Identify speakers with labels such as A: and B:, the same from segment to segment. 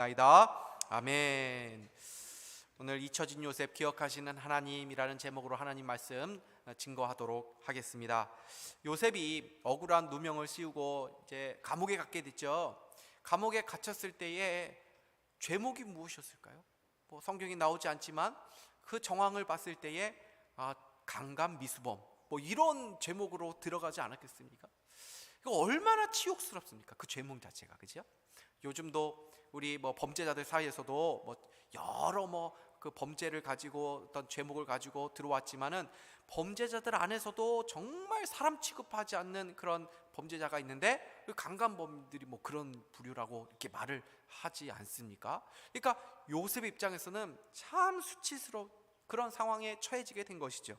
A: 나이다. 아멘. 오늘 잊혀진 요셉 기억하시는 하나님이라는 제목으로 하나님 말씀 증거하도록 하겠습니다. 요셉이 억울한 누명을 씌우고 이제 감옥에 갔게 됐죠. 감옥에 갇혔을 때에 죄목이 무엇이었을까요? 성경이 나오지 않지만 그 정황을 봤을 때에 강간미수범 이런 제목으로 들어가지 않았겠습니까? 이거 얼마나 치욕스럽습니까? 그 제목 자체가, 그죠? 요즘도 우리 범죄자들 사이에서도 여러 그 범죄를 가지고 어떤 제목을 가지고 들어왔지만은 범죄자들 안에서도 정말 사람 취급하지 않는 그런 범죄자가 있는데 그 강간범들이 그런 부류라고 이렇게 말을 하지 않습니까? 그러니까 요셉 입장에서는 참 수치스러운 그런 상황에 처해지게 된 것이죠.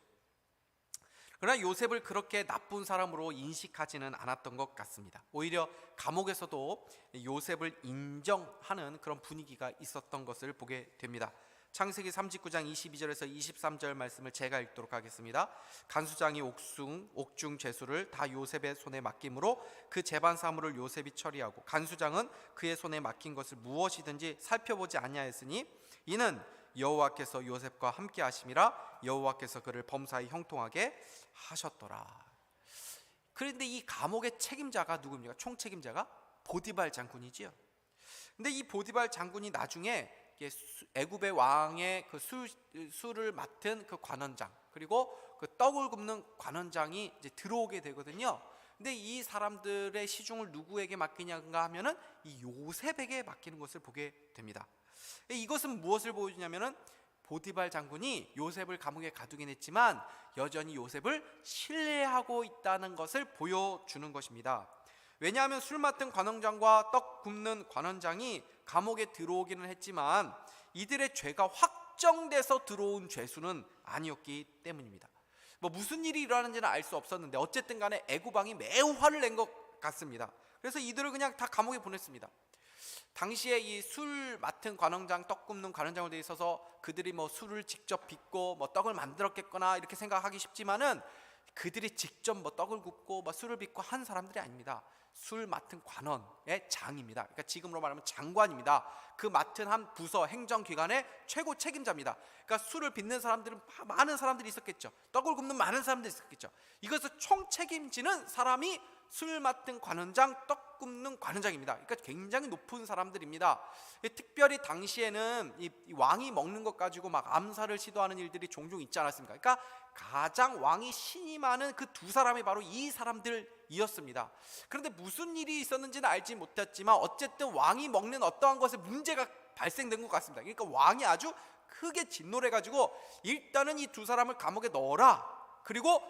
A: 그러나 요셉을 그렇게 나쁜 사람으로 인식하지는 않았던 것 같습니다. 오히려 감옥에서도 요셉을 인정하는 그런 분위기가 있었던 것을 보게 됩니다. 창세기 39장 22절에서 23절 말씀을 제가 읽도록 하겠습니다. 간수장이 옥중 죄수를 다 요셉의 손에 맡김으로 그 재반 사물을 요셉이 처리하고 간수장은 그의 손에 맡긴 것을 무엇이든지 살펴보지 아니하였으니 이는 여호와께서 요셉과 함께 하심이라 여호와께서 그를 범사에 형통하게 하셨더라. 그런데 이 감옥의 책임자가 누굽니까? 총책임자가 보디발 장군이지요. 근데 이 보디발 장군이 나중에 애굽의 왕의 그 술을 맡은 그 관원장, 그리고 그 떡을 굽는 관원장이 이제 들어오게 되거든요. 근데 이 사람들의 시중을 누구에게 맡기냐가 하면은 이 요셉에게 맡기는 것을 보게 됩니다. 이것은 무엇을 보여주냐면은 보디발 장군이 요셉을 감옥에 가두긴 했지만 여전히 요셉을 신뢰하고 있다는 것을 보여주는 것입니다. 왜냐하면 술 맡은 관원장과 떡 굽는 관원장이 감옥에 들어오기는 했지만 이들의 죄가 확정돼서 들어온 죄수는 아니었기 때문입니다. 무슨 일이 일어나는지는 알 수 없었는데 어쨌든 간에 애굽 왕이 매우 화를 낸 것 같습니다. 그래서 이들을 그냥 다 감옥에 보냈습니다. 당시에 이 술 맡은 관원장, 떡 굽는 관원장으로 돼 있어서 그들이 술을 직접 빚고 떡을 만들었겠거나 이렇게 생각하기 쉽지만은 그들이 직접 떡을 굽고 술을 빚고 한 사람들이 아닙니다. 술 맡은 관원의 장입니다. 그러니까 지금으로 말하면 장관입니다. 그 맡은 한 부서 행정기관의 최고 책임자입니다. 그러니까 술을 빚는 사람들은 많은 사람들이 있었겠죠. 떡을 굽는 많은 사람들이 있었겠죠. 이것을 총 책임지는 사람이 술 맡은 관원장, 떡 굽는 관원장입니다. 그러니까 굉장히 높은 사람들입니다. 특별히 당시에는 이 왕이 먹는 것 가지고 암살을 시도하는 일들이 종종 있지 않았습니까? 그러니까 가장 왕이 신임하는 그 두 사람이 바로 이 사람들이었습니다. 그런데 무슨 일이 있었는지는 알지 못했지만 어쨌든 왕이 먹는 어떠한 것에 문제가 발생된 것 같습니다. 그러니까 왕이 아주 크게 진노해가지고 일단은 이 두 사람을 감옥에 넣어라. 그리고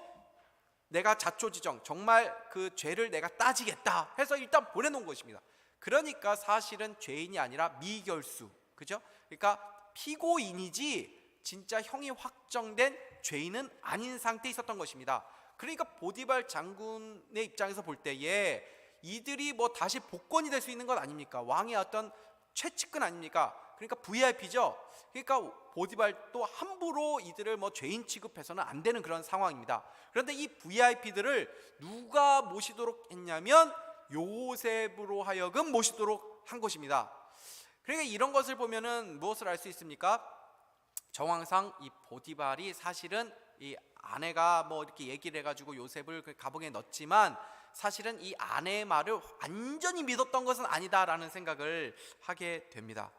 A: 내가 자초지정, 정말 그 죄를 내가 따지겠다 해서 일단 보내놓은 것입니다. 그러니까 사실은 죄인이 아니라 미결수, 그죠? 그러니까 피고인이지 진짜 형이 확정된 죄인은 아닌 상태에 있었던 것입니다. 그러니까 보디발 장군의 입장에서 볼 때에 이들이 다시 복권이 될 수 있는 것 아닙니까? 왕의 어떤 최측근 아닙니까? 그러니까 VIP죠. 그러니까 보디발도 함부로 이들을 죄인 취급해서는 안 되는 그런 상황입니다. 그런데 이 VIP들을 누가 모시도록 했냐면 요셉으로 하여금 모시도록 한 것입니다. 그러니까 이런 것을 보면은 무엇을 알 수 있습니까? 정황상 이 보디발이 사실은 이 아내가 이렇게 얘기를 해가지고 요셉을 그 감옥에 넣었지만 사실은 이 아내의 말을 완전히 믿었던 것은 아니다라는 생각을 하게 됩니다.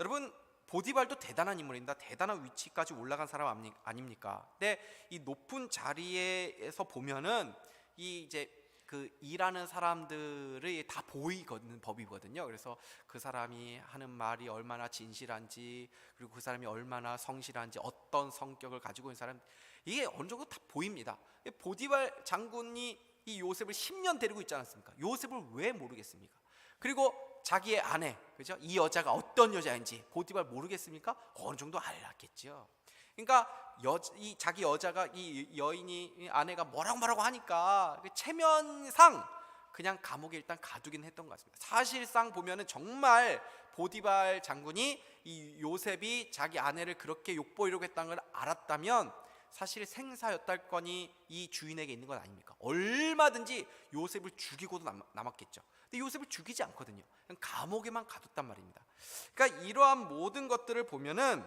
A: 여러분, 보디발도 대단한 인물입니다. 대단한 위치까지 올라간 사람 아닙니까? 근데 이 높은 자리에서 보면은 이제 그 일하는 사람들이 다 보이는 법이거든요. 그래서 그 사람이 하는 말이 얼마나 진실한지, 그리고 그 사람이 얼마나 성실한지, 어떤 성격을 가지고 있는 사람, 이게 어느 정도 다 보입니다. 보디발 장군이 이 요셉을 10년 데리고 있지 않았습니까? 요셉을 왜 모르겠습니까? 그리고 자기의 아내, 그죠? 이 여자가 어떤 여자인지 보디발 모르겠습니까? 어느 정도 알았겠죠. 그러니까 자기 여자가 이 여인이 이 아내가 뭐라고 하니까 체면상 그냥 감옥에 일단 가두긴 했던 것 같습니다. 사실상 보면은 정말 보디발 장군이 이 요셉이 자기 아내를 그렇게 욕보이려고 했다는 걸 알았다면 사실 생사여탈권이 이 주인에게 있는 건 아닙니까? 얼마든지 요셉을 죽이고도 남았겠죠. 근데 요셉을 죽이지 않거든요. 그냥 감옥에만 가뒀단 말입니다. 그러니까 이러한 모든 것들을 보면은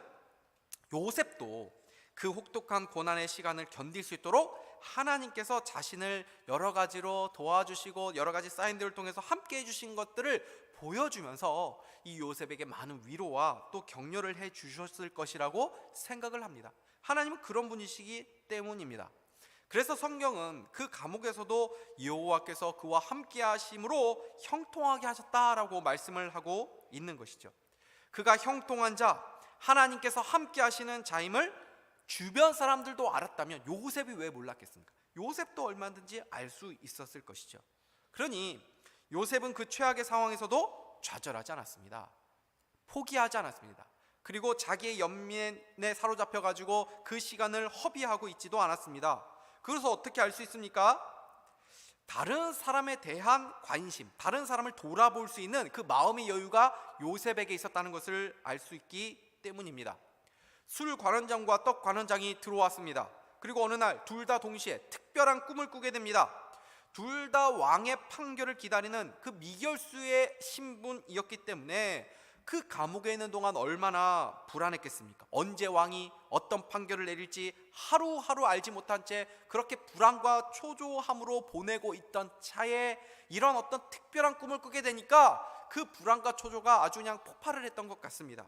A: 요셉도 그 혹독한 고난의 시간을 견딜 수 있도록 하나님께서 자신을 여러 가지로 도와주시고 여러 가지 사인들을 통해서 함께 해주신 것들을 보여주면서 이 요셉에게 많은 위로와 또 격려를 해 주셨을 것이라고 생각을 합니다. 하나님은 그런 분이시기 때문입니다. 그래서 성경은 그 감옥에서도 여호와께서 그와 함께 하심으로 형통하게 하셨다라고 말씀을 하고 있는 것이죠. 그가 형통한 자, 하나님께서 함께 하시는 자임을 주변 사람들도 알았다면 요셉이 왜 몰랐겠습니까? 요셉도 얼마든지 알 수 있었을 것이죠. 그러니 요셉은 그 최악의 상황에서도 좌절하지 않았습니다. 포기하지 않았습니다. 그리고 자기의 연민에 사로잡혀 가지고 그 시간을 허비하고 있지도 않았습니다. 그래서 어떻게 알 수 있습니까? 다른 사람에 대한 관심, 다른 사람을 돌아볼 수 있는 그 마음의 여유가 요셉에게 있었다는 것을 알 수 있기 때문입니다. 술 관원장과 떡 관원장이 들어왔습니다. 그리고 어느 날 둘 다 동시에 특별한 꿈을 꾸게 됩니다. 둘 다 왕의 판결을 기다리는 그 미결수의 신분이었기 때문에 그 감옥에 있는 동안 얼마나 불안했겠습니까? 언제 왕이 어떤 판결을 내릴지 하루하루 알지 못한 채 그렇게 불안과 초조함으로 보내고 있던 차에 이런 어떤 특별한 꿈을 꾸게 되니까 그 불안과 초조가 아주 그냥 폭발을 했던 것 같습니다.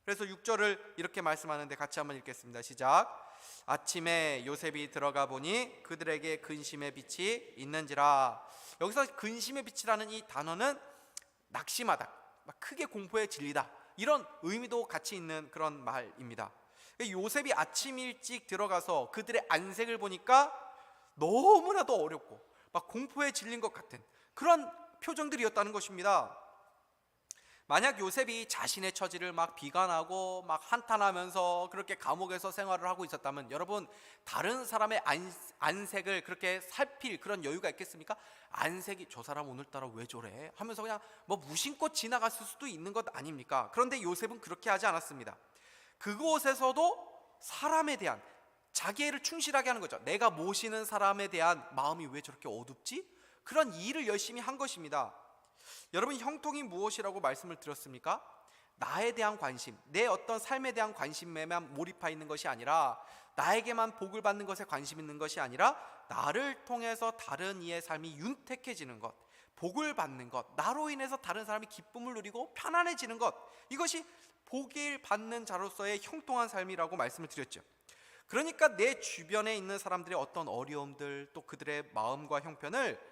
A: 그래서 6절을 이렇게 말씀하는데 같이 한번 읽겠습니다. 시작. 아침에 요셉이 들어가 보니 그들에게 근심의 빛이 있는지라. 여기서 근심의 빛이라는 이 단어는 낙심하다, 막 크게 공포에 질리다, 이런 의미도 같이 있는 그런 말입니다. 요셉이 아침 일찍 들어가서 그들의 안색을 보니까 너무나도 어렵고 막 공포에 질린 것 같은 그런 표정들이었다는 것입니다. 만약 요셉이 자신의 처지를 막 비관하고 막 한탄하면서 그렇게 감옥에서 생활을 하고 있었다면 여러분, 다른 사람의 안색을 그렇게 살필 그런 여유가 있겠습니까? 안색이 저 사람 오늘따라 왜 저래? 하면서 그냥 뭐 무심코 지나갔을 수도 있는 것 아닙니까? 그런데 요셉은 그렇게 하지 않았습니다. 그곳에서도 사람에 대한 자기를 충실하게 하는 거죠. 내가 모시는 사람에 대한 마음이 왜 저렇게 어둡지? 그런 일을 열심히 한 것입니다. 여러분, 형통이 무엇이라고 말씀을 드렸습니까? 나에 대한 관심, 내 어떤 삶에 대한 관심에만 몰입해 있는 것이 아니라, 나에게만 복을 받는 것에 관심 있는 것이 아니라 나를 통해서 다른 이의 삶이 윤택해지는 것, 복을 받는 것, 나로 인해서 다른 사람이 기쁨을 누리고 편안해지는 것, 이것이 복을 받는 자로서의 형통한 삶이라고 말씀을 드렸죠. 그러니까 내 주변에 있는 사람들의 어떤 어려움들, 또 그들의 마음과 형편을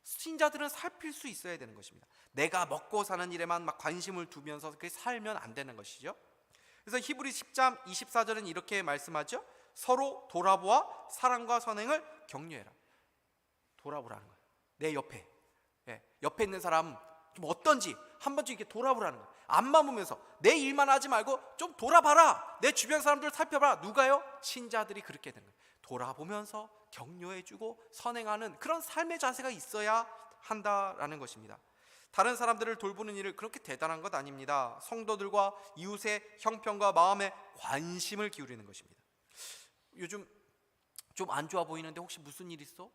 A: 신자들은 살필 수 있어야 되는 것입니다. 내가 먹고 사는 일에만 막 관심을 두면서 그렇게 살면 안 되는 것이죠. 그래서 히브리 10장 24절은 이렇게 말씀하죠. 서로 돌아보아 사랑과 선행을 격려해라. 돌아보라는 거예요. 내 옆에, 옆에 있는 사람 좀 어떤지 한 번쯤 이렇게 돌아보라는 거예요. 앞만 보면서 내 일만 하지 말고 좀 돌아봐라. 내 주변 사람들 살펴봐라. 누가요? 신자들이 그렇게 되는 거예요. 돌아보면서 격려해주고 선행하는 그런 삶의 자세가 있어야 한다라는 것입니다. 다른 사람들을 돌보는 일을 그렇게 대단한 것 아닙니다. 성도들과 이웃의 형편과 마음에 관심을 기울이는 것입니다. 요즘 좀 안 좋아 보이는데 혹시 무슨 일 있어?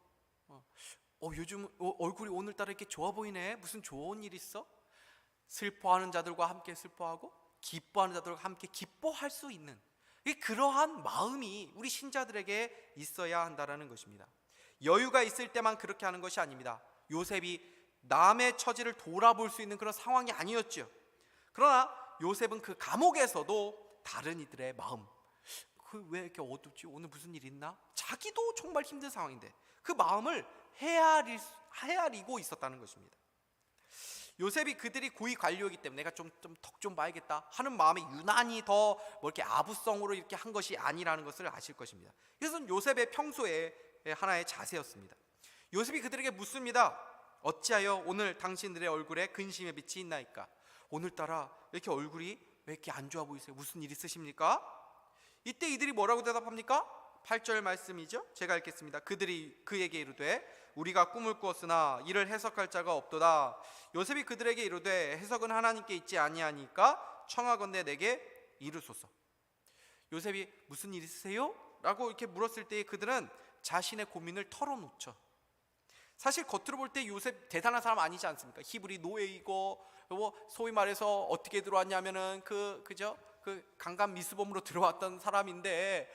A: 요즘 얼굴이 오늘따라 이렇게 좋아 보이네. 무슨 좋은 일 있어? 슬퍼하는 자들과 함께 슬퍼하고 기뻐하는 자들과 함께 기뻐할 수 있는 그러한 마음이 우리 신자들에게 있어야 한다는 것입니다. 여유가 있을 때만 그렇게 하는 것이 아닙니다. 요셉이 남의 처지를 돌아볼 수 있는 그런 상황이 아니었죠. 그러나 요셉은 그 감옥에서도 다른 이들의 마음, 왜 이렇게 어둡지? 오늘 무슨 일 있나? 자기도 정말 힘든 상황인데 그 마음을 헤아리고 있었다는 것입니다. 요셉이 그들이 고위 관료이기 때문에 내가 좀 덕 좀 봐야겠다 하는 마음에 유난히 더 뭐 이렇게 아부성으로 이렇게 한 것이 아니라는 것을 아실 것입니다. 이것은 요셉의 평소의 하나의 자세였습니다. 요셉이 그들에게 묻습니다. 어찌하여 오늘 당신들의 얼굴에 근심의 빛이 있나이까? 오늘따라 이렇게 얼굴이 왜 이렇게 안 좋아 보이세요? 무슨 일 있으십니까? 이때 이들이 뭐라고 대답합니까? 8절 말씀이죠. 제가 읽겠습니다. 그들이 그에게 이르되 우리가 꿈을 꾸었으나 이를 해석할 자가 없도다. 요셉이 그들에게 이르되 해석은 하나님께 있지 아니하니까 청하건대 내게 이르소서. 요셉이 무슨 일 있으세요? 라고 이렇게 물었을 때 그들은 자신의 고민을 털어놓죠. 사실 겉으로 볼 때 요셉 대단한 사람 아니지 않습니까? 히브리 노예이고 소위 말해서 어떻게 들어왔냐면은 그 강간 미수범으로 들어왔던 사람인데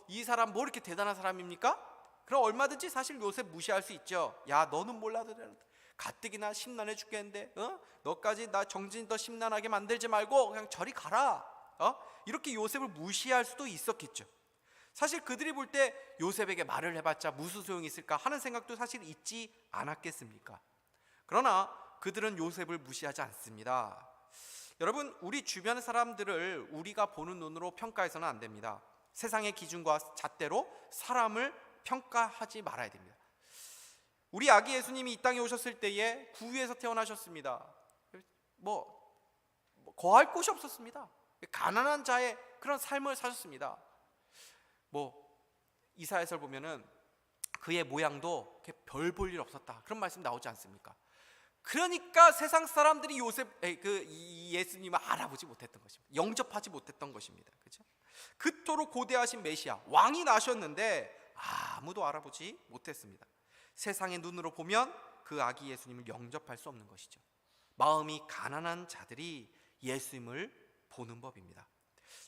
A: 이 사람 뭐 이렇게 대단한 사람입니까? 그럼 얼마든지 사실 요셉 무시할 수 있죠. 야, 너는 몰라도 가뜩이나 심란해 죽겠는데 너까지 나 정신 더 심란하게 만들지 말고 그냥 저리 가라. 이렇게 요셉을 무시할 수도 있었겠죠. 사실 그들이 볼 때 요셉에게 말을 해봤자 무슨 소용이 있을까 하는 생각도 사실 있지 않았겠습니까? 그러나 그들은 요셉을 무시하지 않습니다. 여러분, 우리 주변의 사람들을 우리가 보는 눈으로 평가해서는 안 됩니다. 세상의 기준과 잣대로 사람을 평가하지 말아야 됩니다. 우리 아기 예수님이 이 땅에 오셨을 때에 구유에서 태어나셨습니다. 거할 곳이 없었습니다. 가난한 자의 그런 삶을 사셨습니다. 이사야서를 보면은 그의 모양도 별 볼 일 없었다, 그런 말씀 나오지 않습니까? 그러니까 세상 사람들이 예수님을 알아보지 못했던 것입니다. 영접하지 못했던 것입니다. 그렇죠? 그토록 고대하신 메시아 왕이 나셨는데 아무도 알아보지 못했습니다. 세상의 눈으로 보면 그 아기 예수님을 영접할 수 없는 것이죠. 마음이 가난한 자들이 예수님을 보는 법입니다.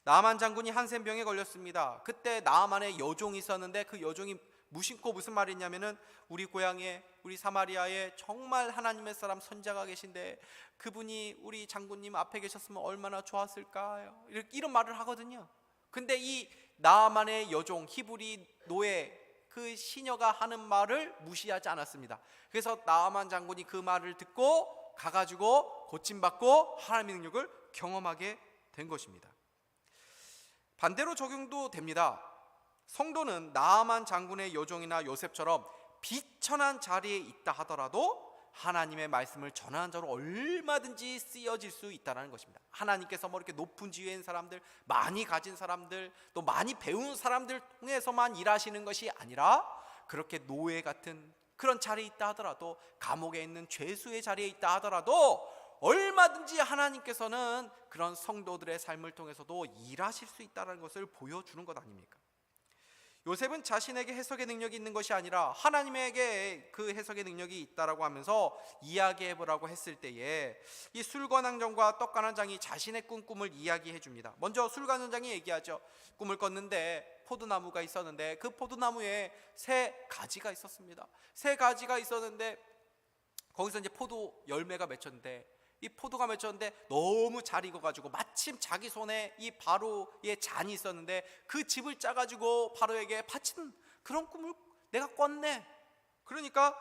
A: 나아만 장군이 한센병에 걸렸습니다. 그때 나아만의 여종이 있었는데 그 여종이 무심코 무슨 말이 있냐면은 우리 고향에, 우리 사마리아에 정말 하나님의 사람 선자가 계신데 그분이 우리 장군님 앞에 계셨으면 얼마나 좋았을까요? 이런 말을 하거든요. 근데 이 나아만의 여종, 히브리 노예, 그 시녀가 하는 말을 무시하지 않았습니다. 그래서 나아만 장군이 그 말을 듣고 가가지고 고침받고 하나님의 능력을 경험하게 된 것입니다. 반대로 적용도 됩니다. 성도는 나아만 장군의 여종이나 요셉처럼 비천한 자리에 있다 하더라도 하나님의 말씀을 전하는 자로 얼마든지 쓰여질 수 있다는 것입니다. 하나님께서 이렇게 높은 지위에 있는 사람들, 많이 가진 사람들, 또 많이 배운 사람들 통해서만 일하시는 것이 아니라 그렇게 노예 같은 그런 자리에 있다 하더라도, 감옥에 있는 죄수의 자리에 있다 하더라도 얼마든지 하나님께서는 그런 성도들의 삶을 통해서도 일하실 수 있다는 것을 보여주는 것 아닙니까? 요셉은 자신에게 해석의 능력이 있는 것이 아니라 하나님에게 그 해석의 능력이 있다라고 하면서 이야기해보라고 했을 때에 이 술관원장과 떡관원장이 자신의 꿈을 이야기해 줍니다. 먼저 술관원장이 얘기하죠. 꿈을 꿨는데 포도나무가 있었는데 그 포도나무에 새 가지가 있었습니다. 새 가지가 있었는데 거기서 이제 포도 열매가 맺혔는데 이 포도가 맺혔는데 너무 잘 익어가지고 마침 자기 손에 이 바로의 잔이 있었는데 그 즙을 짜가지고 바로에게 바치는 그런 꿈을 내가 꿨네. 그러니까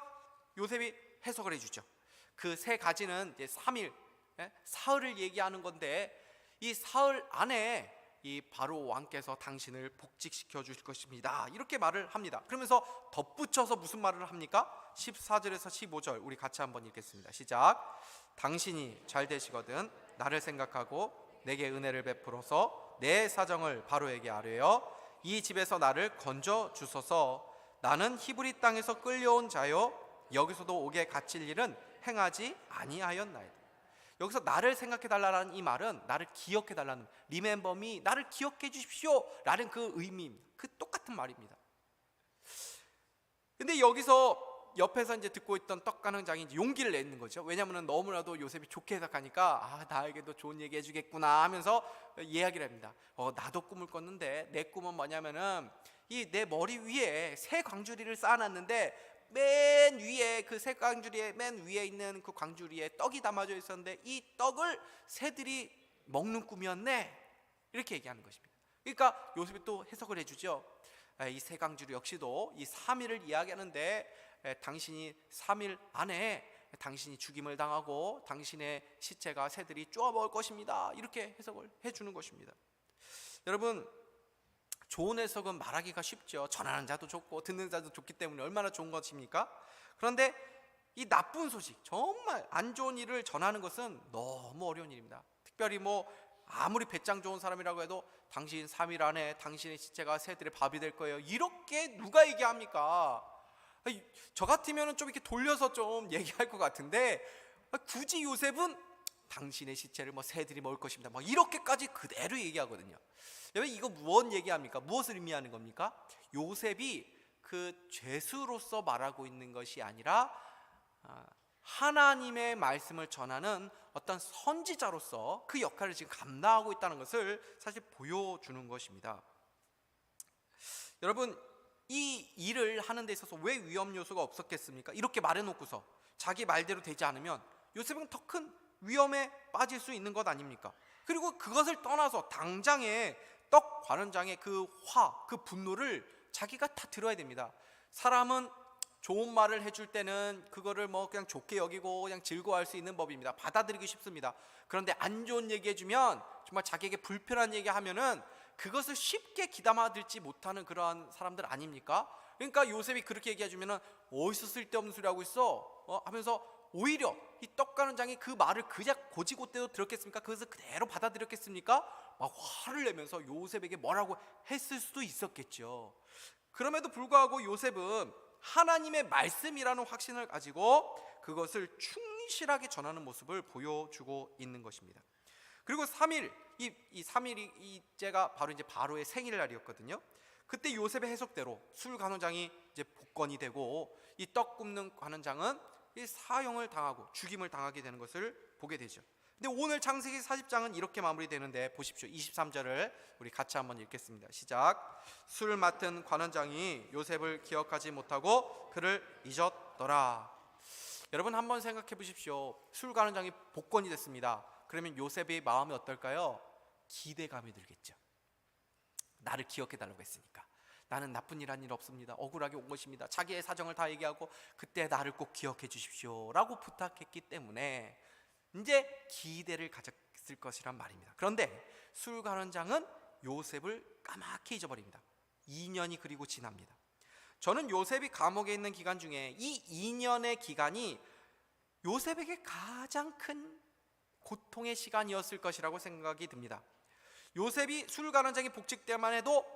A: 요셉이 해석을 해주죠. 그 세 가지는 이제 3일, 사흘을 얘기하는 건데 이 사흘 안에 이 바로 왕께서 당신을 복직시켜 주실 것입니다. 이렇게 말을 합니다. 그러면서 덧붙여서 무슨 말을 합니까? 14절에서 15절 우리 같이 한번 읽겠습니다. 시작. 당신이 잘 되시거든 나를 생각하고 내게 은혜를 베풀어서 내 사정을 바로에게 아뢰어 이 집에서 나를 건져 주소서. 나는 히브리 땅에서 끌려온 자요 여기서도 옥에 갇힐 일은 행하지 아니하였나이다. 여기서 나를 생각해 달라는 이 말은 나를 기억해 달라는, remember me, 나를 기억해 주십시오 라는 그 의미입니다. 그 똑같은 말입니다. 근데 여기서 옆에서 이제 듣고 있던 떡가능장이 이제 용기를 내는 거죠. 왜냐하면 너무나도 요셉이 좋게 해석하니까 나에게도 좋은 얘기 해주겠구나 하면서 이야기를 합니다. 나도 꿈을 꿨는데 내 꿈은 뭐냐면은 이 내 머리 위에 새 광주리를 쌓아놨는데 맨 위에 그 새 광주리에 맨 위에 있는 그 광주리에 떡이 담아져 있었는데 이 떡을 새들이 먹는 꿈이었네. 이렇게 얘기하는 것입니다. 그러니까 요셉이 또 해석을 해주죠. 이 새 광주리 역시도 이 3일을 이야기하는데 당신이 3일 안에 당신이 죽임을 당하고 당신의 시체가 새들이 쪼아 먹을 것입니다. 이렇게 해석을 해주는 것입니다. 여러분, 좋은 해석은 말하기가 쉽죠. 전하는 자도 좋고 듣는 자도 좋기 때문에 얼마나 좋은 것입니까? 그런데 이 나쁜 소식, 정말 안 좋은 일을 전하는 것은 너무 어려운 일입니다. 특별히 아무리 배짱 좋은 사람이라고 해도 당신 3일 안에 당신의 시체가 새들의 밥이 될 거예요. 이렇게 누가 얘기합니까? 저 같으면 좀 이렇게 돌려서 좀 얘기할 것 같은데 굳이 요셉은 당신의 시체를 새들이 먹을 것입니다. 이렇게까지 그대로 얘기하거든요. 여러분, 이거 무엇 얘기합니까? 무엇을 의미하는 겁니까? 요셉이 그 죄수로서 말하고 있는 것이 아니라 하나님의 말씀을 전하는 어떤 선지자로서 그 역할을 지금 감당하고 있다는 것을 사실 보여주는 것입니다. 여러분, 이 일을 하는 데 있어서 왜 위험 요소가 없었겠습니까? 이렇게 말해놓고서 자기 말대로 되지 않으면 요셉은 더 큰 위험에 빠질 수 있는 것 아닙니까? 그리고 그것을 떠나서 당장에 떡 관원장의 그 분노를 자기가 다 들어야 됩니다. 사람은 좋은 말을 해줄 때는 그거를 그냥 좋게 여기고 그냥 즐거워할 수 있는 법입니다. 받아들이기 쉽습니다. 그런데 안 좋은 얘기 해주면, 정말 자기에게 불편한 얘기 하면은 그것을 쉽게 귀담아들지 못하는 그러한 사람들 아닙니까? 그러니까 요셉이 그렇게 얘기해주면은 어디서 쓸데없는 소리 하고 있어? 하면서 오히려 이 떡가는장이 그 말을 그냥 고지고대로 들었겠습니까? 그것을 그대로 받아들였겠습니까? 막 화를 내면서 요셉에게 뭐라고 했을 수도 있었겠죠. 그럼에도 불구하고 요셉은 하나님의 말씀이라는 확신을 가지고 그것을 충실하게 전하는 모습을 보여주고 있는 것입니다. 그리고 3일, 이 3일이제가 바로 이제 바로의 생일날이었거든요. 그때 요셉의 해석대로 술 관원장이 이제 복권이 되고 이 떡 굽는 관원장은 이 사형을 당하고 죽임을 당하게 되는 것을 보게 되죠. 근데 오늘 창세기 40장은 이렇게 마무리되는데 보십시오. 23절을 우리 같이 한번 읽겠습니다. 시작. 술 맡은 관원장이 요셉을 기억하지 못하고 그를 잊었더라. 여러분 한번 생각해 보십시오. 술 관원장이 복권이 됐습니다. 그러면 요셉의 마음이 어떨까요? 기대감이 들겠죠. 나를 기억해 달라고 했으니까. 나는 나쁜 일 한 일 없습니다. 억울하게 온 것입니다. 자기의 사정을 다 얘기하고 그때 나를 꼭 기억해 주십시오 라고 부탁했기 때문에 이제 기대를 가졌을 것이란 말입니다. 그런데 술 관원장은 요셉을 까맣게 잊어버립니다. 2년이 그리고 지납니다. 저는 요셉이 감옥에 있는 기간 중에 이 2년의 기간이 요셉에게 가장 큰 고통의 시간이었을 것이라고 생각이 듭니다. 요셉이 술 관원장이 복직 때만 해도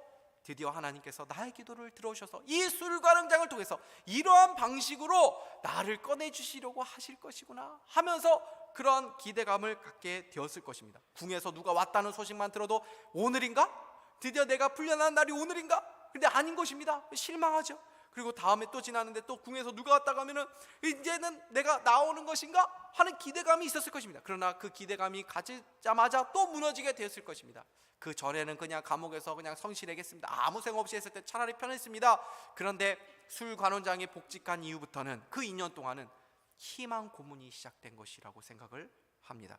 A: 드디어 하나님께서 나의 기도를 들어오셔서 이 술 관원장을 통해서 이러한 방식으로 나를 꺼내주시려고 하실 것이구나 하면서 그런 기대감을 갖게 되었을 것입니다. 궁에서 누가 왔다는 소식만 들어도 오늘인가? 드디어 내가 풀려난 날이 오늘인가? 근데 아닌 것입니다. 실망하죠. 그리고 다음에 또 지나는데 또 궁에서 누가 왔다가 하면은 이제는 내가 나오는 것인가? 하는 기대감이 있었을 것입니다. 그러나 그 기대감이 가지자마자 또 무너지게 되었을 것입니다. 그 전에는 그냥 감옥에서 그냥 성실하겠습니다. 아무 생각 없이 했을 때 차라리 편했습니다. 그런데 술 관원장이 복직한 이후부터는 그 2년 동안은 희망 고문이 시작된 것이라고 생각을 합니다.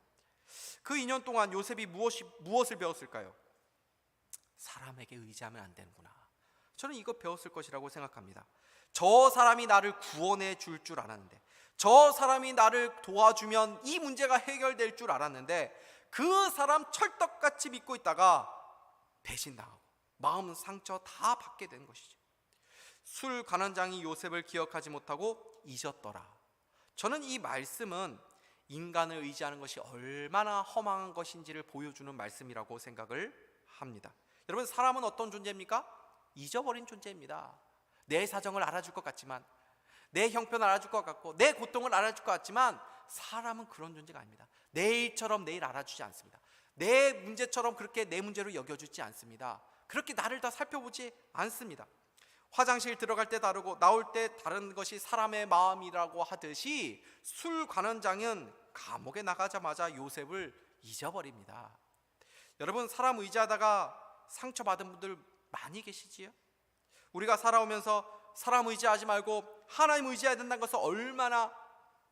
A: 그 2년 동안 요셉이 무엇을 배웠을까요? 사람에게 의지하면 안 되는구나. 저는 이거 배웠을 것이라고 생각합니다. 저 사람이 나를 구원해 줄 줄 알았는데, 저 사람이 나를 도와주면 이 문제가 해결될 줄 알았는데 그 사람 철떡같이 믿고 있다가 배신당하고 마음 상처 다 받게 된 것이죠. 술 관원장이 요셉을 기억하지 못하고 잊었더라. 저는 이 말씀은 인간을 의지하는 것이 얼마나 허망한 것인지를 보여주는 말씀이라고 생각을 합니다. 여러분, 사람은 어떤 존재입니까? 잊어버린 존재입니다. 내 사정을 알아줄 것 같지만, 내 형편을 알아줄 것 같고, 내 고통을 알아줄 것 같지만 사람은 그런 존재가 아닙니다. 내일처럼 내일 알아주지 않습니다. 내 문제처럼 그렇게 내 문제로 여겨주지 않습니다. 그렇게 나를 다 살펴보지 않습니다. 화장실 들어갈 때 다르고 나올 때 다른 것이 사람의 마음이라고 하듯이 술 관원장은 감옥에 나가자마자 요셉을 잊어버립니다. 여러분, 사람 의지하다가 상처받은 분들 많이 계시지요? 우리가 살아오면서 사람 의지하지 말고 하나님 의지해야 된다는 것을 얼마나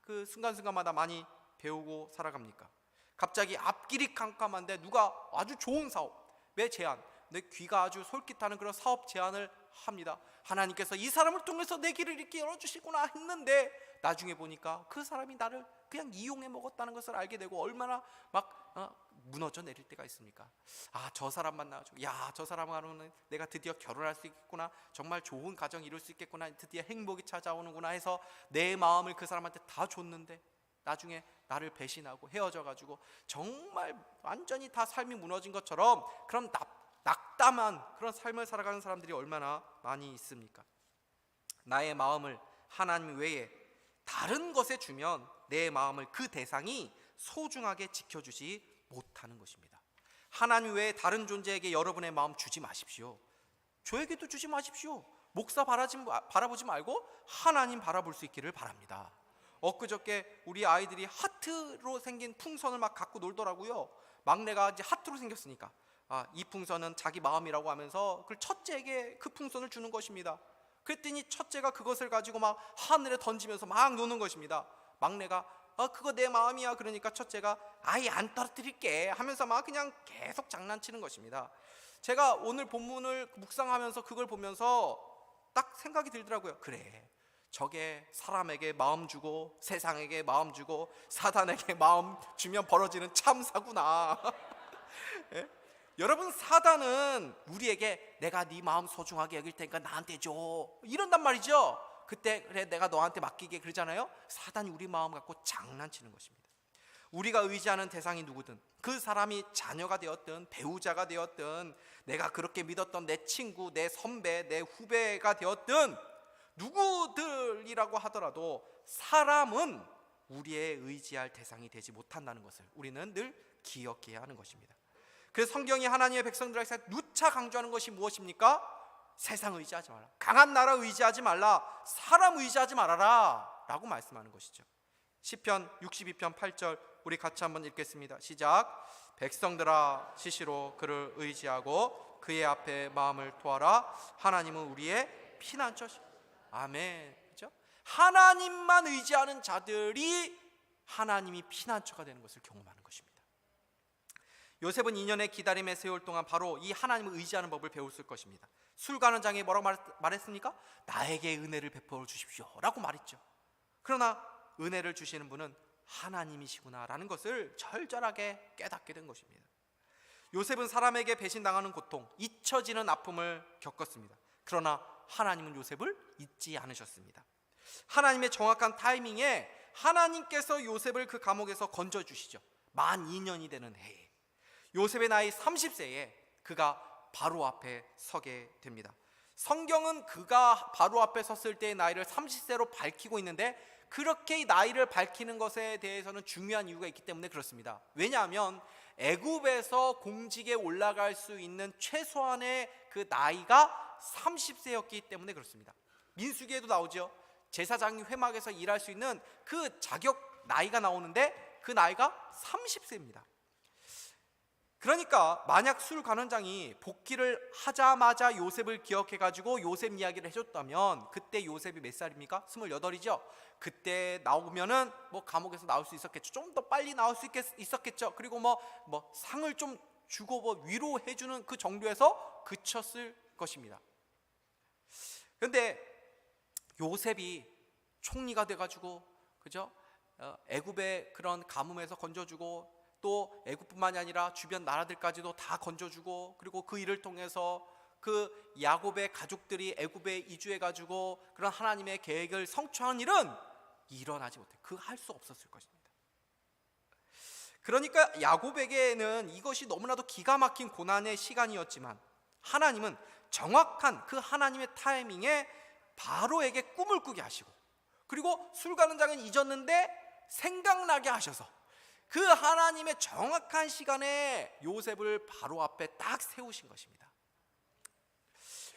A: 그 순간순간마다 많이 배우고 살아갑니까? 갑자기 앞길이 캄캄한데 누가 아주 좋은 사업의 제안, 내 귀가 아주 솔깃하는 그런 사업 제안을 합니다. 하나님께서 이 사람을 통해서 내 길을 이렇게 열어주시구나 했는데 나중에 보니까 그 사람이 나를 그냥 이용해 먹었다는 것을 알게 되고 얼마나 막 무너져 내릴 때가 있습니까? 아, 저 사람 만나가지고 저 사람하고는 내가 드디어 결혼할 수 있겠구나, 정말 좋은 가정 이룰 수 있겠구나, 드디어 행복이 찾아오는구나 해서 내 마음을 그 사람한테 다 줬는데 나중에 나를 배신하고 헤어져가지고 정말 완전히 다 삶이 무너진 것처럼 그런 낙담한 그런 삶을 살아가는 사람들이 얼마나 많이 있습니까? 나의 마음을 하나님 외에 다른 것에 주면 내 마음을 그 대상이 소중하게 지켜주지 못하는 것입니다. 하나님 외에 다른 존재에게 여러분의 마음 주지 마십시오. 저에게도 주지 마십시오. 목사 바라보지 말고 하나님 바라볼 수 있기를 바랍니다. 엊그저께 우리 아이들이 하트로 생긴 풍선을 막 갖고 놀더라고요. 막내가 이제 하트로 생겼으니까 이 풍선은 자기 마음이라고 하면서 그걸 첫째에게 그 풍선을 주는 것입니다. 그랬더니 첫째가 그것을 가지고 막 하늘에 던지면서 막 노는 것입니다. 막내가 그거 내 마음이야 그러니까 첫째가 아예 안 떨어뜨릴게 하면서 막 그냥 계속 장난치는 것입니다. 제가 오늘 본문을 묵상하면서 그걸 보면서 딱 생각이 들더라고요. 그래, 저게 사람에게 마음 주고 세상에게 마음 주고 사단에게 마음 주면 벌어지는 참사구나. 예? 여러분, 사단은 우리에게 내가 네 마음 소중하게 여길 테니까 나한테 줘 이런단 말이죠. 그때 그래 내가 너한테 맡기게 그러잖아요. 사단이 우리 마음 갖고 장난치는 것입니다. 우리가 의지하는 대상이 누구든, 그 사람이 자녀가 되었든 배우자가 되었든 내가 그렇게 믿었던 내 친구, 내 선배, 내 후배가 되었든 누구들이라고 하더라도 사람은 우리의 의지할 대상이 되지 못한다는 것을 우리는 늘 기억해야 하는 것입니다. 그래서 성경이 하나님의 백성들에게 누차 강조하는 것이 무엇입니까? 세상 의지하지 말라, 강한 나라 의지하지 말라, 사람 의지하지 말아라 라고 말씀하는 것이죠. 시편 62편 8절 우리 같이 한번 읽겠습니다. 시작. 백성들아 시시로 그를 의지하고 그의 앞에 마음을 토하라. 하나님은 우리의 피난처시. 아멘. 그렇죠? 하나님만 의지하는 자들이 하나님이 피난처가 되는 것을 경험하는 것입니다. 요셉은 2년의 기다림의 세월 동안 바로 이 하나님을 의지하는 법을 배웠을 것입니다. 술 가는 장에 뭐라고 말했습니까? 나에게 은혜를 베풀어 주십시오 라고 말했죠. 그러나 은혜를 주시는 분은 하나님이시구나 라는 것을 절절하게 깨닫게 된 것입니다. 요셉은 사람에게 배신당하는 고통, 잊혀지는 아픔을 겪었습니다. 그러나 하나님은 요셉을 잊지 않으셨습니다. 하나님의 정확한 타이밍에 하나님께서 요셉을 그 감옥에서 건져주시죠. 만 2년이 되는 해에 요셉의 나이 30세에 그가 바로 앞에 서게 됩니다. 성경은 그가 바로 앞에 섰을 때의 나이를 30세로 밝히고 있는데 그렇게 나이를 밝히는 것에 대해서는 중요한 이유가 있기 때문에 그렇습니다. 왜냐하면 애굽에서 공직에 올라갈 수 있는 최소한의 그 나이가 30세였기 때문에 그렇습니다. 민수기에도 나오죠. 제사장이 회막에서 일할 수 있는 그 자격 나이가 나오는데 그 나이가 30세입니다. 그러니까 만약 술 관원장이 복귀를 하자마자 요셉을 기억해가지고 요셉 이야기를 해줬다면 그때 요셉이 몇 살입니까? 28이죠. 그때 나오면은 뭐 감옥에서 나올 수 있었겠죠. 좀 더 빨리 나올 수 있었겠죠. 그리고 뭐 상을 좀 주고 뭐 위로해주는 그 정도에서 그쳤을 것입니다. 그런데 요셉이 총리가 돼가지고 그죠? 애굽의 그런 가뭄에서 건져주고 또 애굽뿐만이 아니라 주변 나라들까지도 다 건져주고 그리고 그 일을 통해서 그 야곱의 가족들이 애굽에 이주해가지고 그런 하나님의 계획을 성취한 일은 일어나지 못해. 그 할 수 없었을 것입니다. 그러니까 야곱에게는 이것이 너무나도 기가 막힌 고난의 시간이었지만 하나님은 정확한 그 하나님의 타이밍에 바로에게 꿈을 꾸게 하시고 그리고 술 가는 장은 잊었는데 생각나게 하셔서 그 하나님의 정확한 시간에 요셉을 바로 앞에 딱 세우신 것입니다.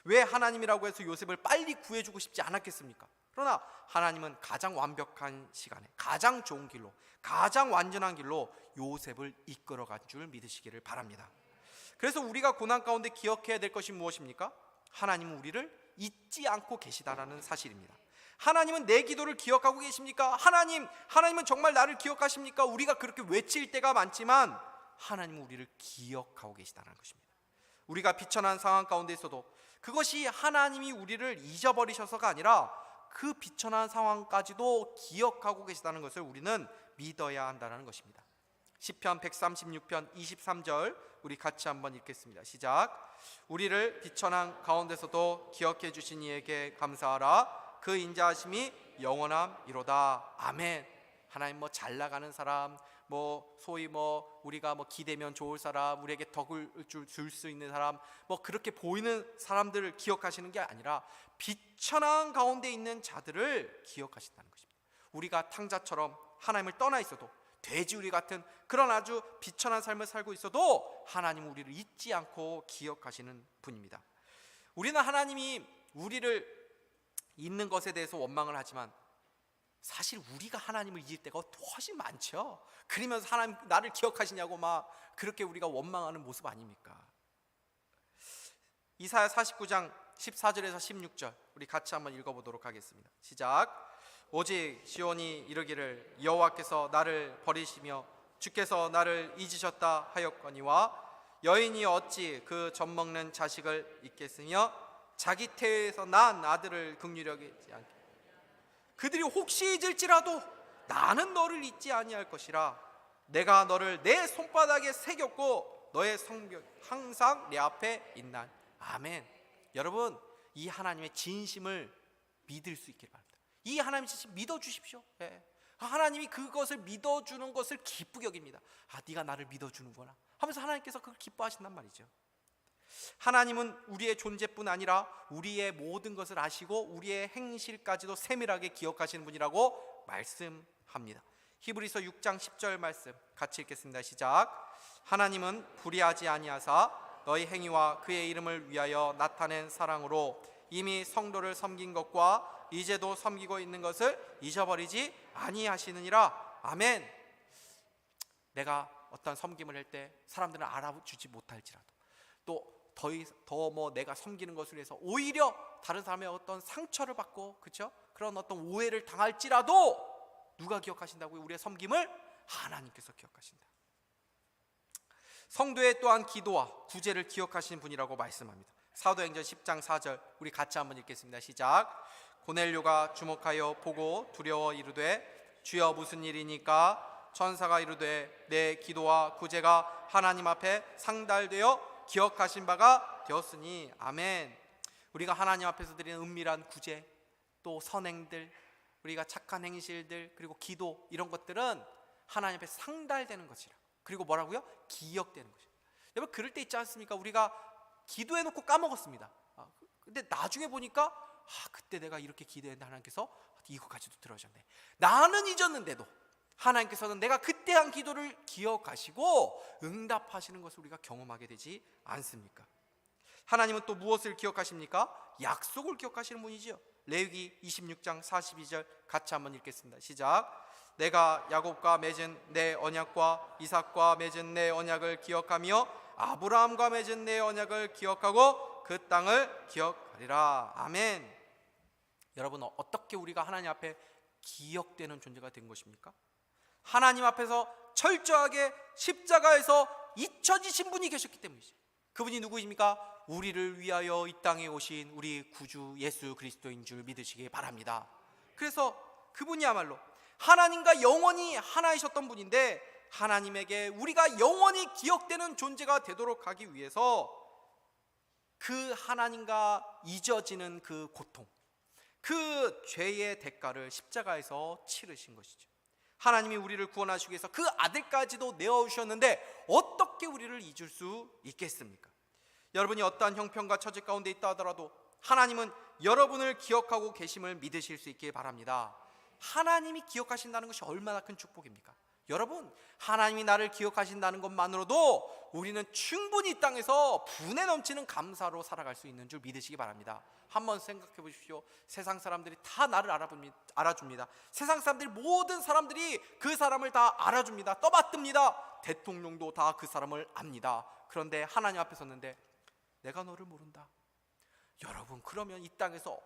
A: 왜 하나님이라고 해서 요셉을 빨리 구해주고 싶지 않았겠습니까? 그러나 하나님은 가장 완벽한 시간에 가장 좋은 길로 가장 완전한 길로 요셉을 이끌어간 줄 믿으시기를 바랍니다. 그래서 우리가 고난 가운데 기억해야 될 것이 무엇입니까? 하나님은 우리를 잊지 않고 계시다라는 사실입니다. 하나님은 내 기도를 기억하고 계십니까? 하나님은 정말 나를 기억하십니까? 우리가 그렇게 외칠 때가 많지만 하나님은 우리를 기억하고 계시다는 것입니다. 우리가 비천한 상황 가운데 있어도 그것이 하나님이 우리를 잊어버리셔서가 아니라 그 비천한 상황까지도 기억하고 계시다는 것을 우리는 믿어야 한다는 것입니다. 시편 136편 23절 우리 같이 한번 읽겠습니다. 시작. 우리를 비천한 가운데서도 기억해 주신 이에게 감사하라. 그 인자하심이 영원함이로다. 아멘. 하나님 잘 나가는 사람, 소위 우리가 기대면 좋을 사람, 우리에게 덕을 줄 수 있는 사람, 그렇게 보이는 사람들을 기억하시는 게 아니라 비천한 가운데 있는 자들을 기억하신다는 것입니다. 우리가 탕자처럼 하나님을 떠나 있어도 돼지우리 같은 그런 아주 비천한 삶을 살고 있어도 하나님은 우리를 잊지 않고 기억하시는 분입니다. 우리는 하나님이 우리를 잊는 것에 대해서 원망을 하지만 사실 우리가 하나님을 잊을 때가 훨씬 많죠. 그러면서 하나님 나를 기억하시냐고 막 그렇게 우리가 원망하는 모습 아닙니까? 이사야 49장 14절에서 16절 우리 같이 한번 읽어보도록 하겠습니다. 시작. 오직 시온이 이르기를 여호와께서 나를 버리시며 주께서 나를 잊으셨다 하였거니와 여인이 어찌 그 젖먹는 자식을 잊겠으며 자기 태에서 난 아들을 긍휼히 여기지 않게 그들이 혹시 잊을지라도 나는 너를 잊지 아니할 것이라 내가 너를 내 손바닥에 새겼고 너의 성벽 항상 내 앞에 있나니 아멘. 여러분 이 하나님의 진심을 믿을 수 있길 바랍니다. 이 하나님의 진심 믿어주십시오. 하나님이 그것을 믿어주는 것을 기쁘게 여깁니다. 네가 나를 믿어주는구나 하면서 하나님께서 그걸 기뻐하신단 말이죠. 하나님은 우리의 존재뿐 아니라 우리의 모든 것을 아시고 우리의 행실까지도 세밀하게 기억하시는 분이라고 말씀합니다. 히브리서 6장 10절 말씀 같이 읽겠습니다. 시작. 하나님은 불의하지 아니하사 너희 행위와 그의 이름을 위하여 나타낸 사랑으로 이미 성도를 섬긴 것과 이제도 섬기고 있는 것을 잊어버리지 아니하시느니라. 아멘. 내가 어떤 섬김을 할 때 사람들은 알아주지 못할지라도 또 더 내가 섬기는 것을 위해서 오히려 다른 사람의 어떤 상처를 받고 그렇죠? 그런 어떤 오해를 당할지라도 누가 기억하신다고요? 우리의 섬김을 하나님께서 기억하신다. 성도의 또한 기도와 구제를 기억하시는 분이라고 말씀합니다. 사도행전 10장 4절 우리 같이 한번 읽겠습니다. 시작. 고넬료가 주목하여 보고 두려워 이르되 주여 무슨 일이니까? 천사가 이르되 내 기도와 구제가 하나님 앞에 상달되어 기억하신 바가 되었으니 아멘. 우리가 하나님 앞에서 드리는 은밀한 구제 또 선행들 우리가 착한 행실들 그리고 기도 이런 것들은 하나님 앞에 상달되는 것이라. 그리고 뭐라고요? 기억되는 것이라. 여러분 그럴 때 있지 않습니까? 우리가 기도해놓고 까먹었습니다. 근데 나중에 보니까 그때 내가 이렇게 기도했는데 하나님께서 이거까지도 들어주셨네. 나는 잊었는데도 하나님께서는 내가 그때 한 기도를 기억하시고 응답하시는 것을 우리가 경험하게 되지 않습니까? 하나님은 또 무엇을 기억하십니까? 약속을 기억하시는 분이지요. 레위기 26장 42절 같이 한번 읽겠습니다. 시작. 내가 야곱과 맺은 내 언약과 이삭과 맺은 내 언약을 기억하며 아브라함과 맺은 내 언약을 기억하고 그 땅을 기억하리라. 아멘. 여러분 어떻게 우리가 하나님 앞에 기억되는 존재가 된 것입니까? 하나님 앞에서 철저하게 십자가에서 잊혀지신 분이 계셨기 때문이죠. 그분이 누구입니까? 우리를 위하여 이 땅에 오신 우리 구주 예수 그리스도인 줄 믿으시기 바랍니다. 그래서 그분이야말로 하나님과 영원히 하나이셨던 분인데 하나님에게 우리가 영원히 기억되는 존재가 되도록 하기 위해서 그 하나님과 잊어지는 그 고통 그 죄의 대가를 십자가에서 치르신 것이죠. 하나님이 우리를 구원하시기 위해서 그 아들까지도 내어주셨는데 어떻게 우리를 잊을 수 있겠습니까? 여러분이 어떠한 형편과 처지 가운데 있다 하더라도 하나님은 여러분을 기억하고 계심을 믿으실 수 있길 바랍니다. 하나님이 기억하신다는 것이 얼마나 큰 축복입니까? 여러분 하나님이 나를 기억하신다는 것만으로도 우리는 충분히 이 땅에서 분에 넘치는 감사로 살아갈 수 있는 줄 믿으시기 바랍니다. 한번 생각해 보십시오. 세상 사람들이 다 나를 알아줍니다. 세상 사람들이 모든 사람들이 그 사람을 다 알아줍니다. 떠받듭니다. 대통령도 다 그 사람을 압니다. 그런데 하나님 앞에 섰는데 내가 너를 모른다. 여러분 그러면 이 땅에서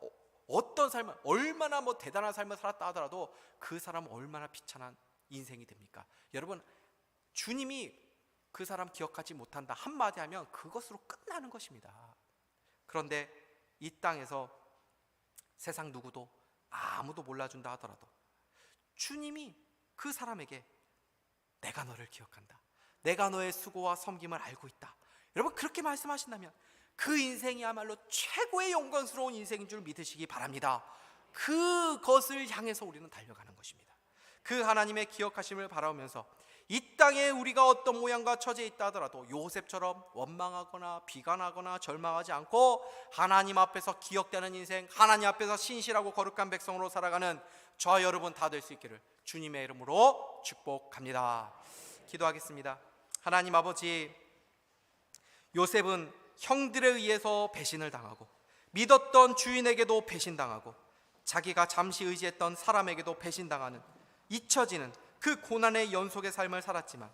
A: 어떤 삶을 얼마나 대단한 삶을 살았다 하더라도 그 사람은 얼마나 비참한 인생이 됩니까? 여러분 주님이 그 사람 기억하지 못한다 한마디 하면 그것으로 끝나는 것입니다. 그런데 이 땅에서 세상 누구도 아무도 몰라준다 하더라도 주님이 그 사람에게 내가 너를 기억한다. 내가 너의 수고와 섬김을 알고 있다. 여러분 그렇게 말씀하신다면 그 인생이야말로 최고의 영광스러운 인생인 줄 믿으시기 바랍니다. 그것을 향해서 우리는 달려가는 것입니다. 그 하나님의 기억하심을 바라보면서 이 땅에 우리가 어떤 모양과 처지에 있다 하더라도 요셉처럼 원망하거나 비관하거나 절망하지 않고 하나님 앞에서 기억되는 인생, 하나님 앞에서 신실하고 거룩한 백성으로 살아가는 저와 여러분 다 될 수 있기를 주님의 이름으로 축복합니다. 기도하겠습니다. 하나님 아버지, 요셉은 형들에 의해서 배신을 당하고 믿었던 주인에게도 배신당하고 자기가 잠시 의지했던 사람에게도 배신당하는 잊혀지는 그 고난의 연속의 삶을 살았지만,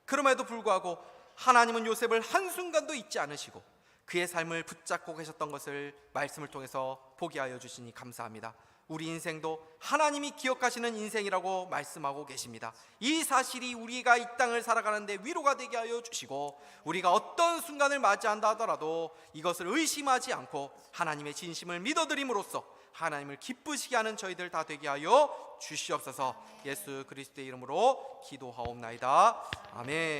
A: 그럼에도 불구하고 하나님은 요셉을 한순간도 잊지 않으시고 그의 삶을 붙잡고 계셨던 것을 말씀을 통해서 보게 하여 주시니 감사합니다. 우리 인생도 하나님이 기억하시는 인생이라고 말씀하고 계십니다. 이 사실이 우리가 이 땅을 살아가는데 위로가 되게 하여 주시고, 우리가 어떤 순간을 맞이한다 하더라도 이것을 의심하지 않고 하나님의 진심을 믿어드림으로써 하나님을 기쁘시게 하는 저희들 다 되게 하여 주시옵소서. 예수 그리스도의 이름으로 기도하옵나이다. 아멘.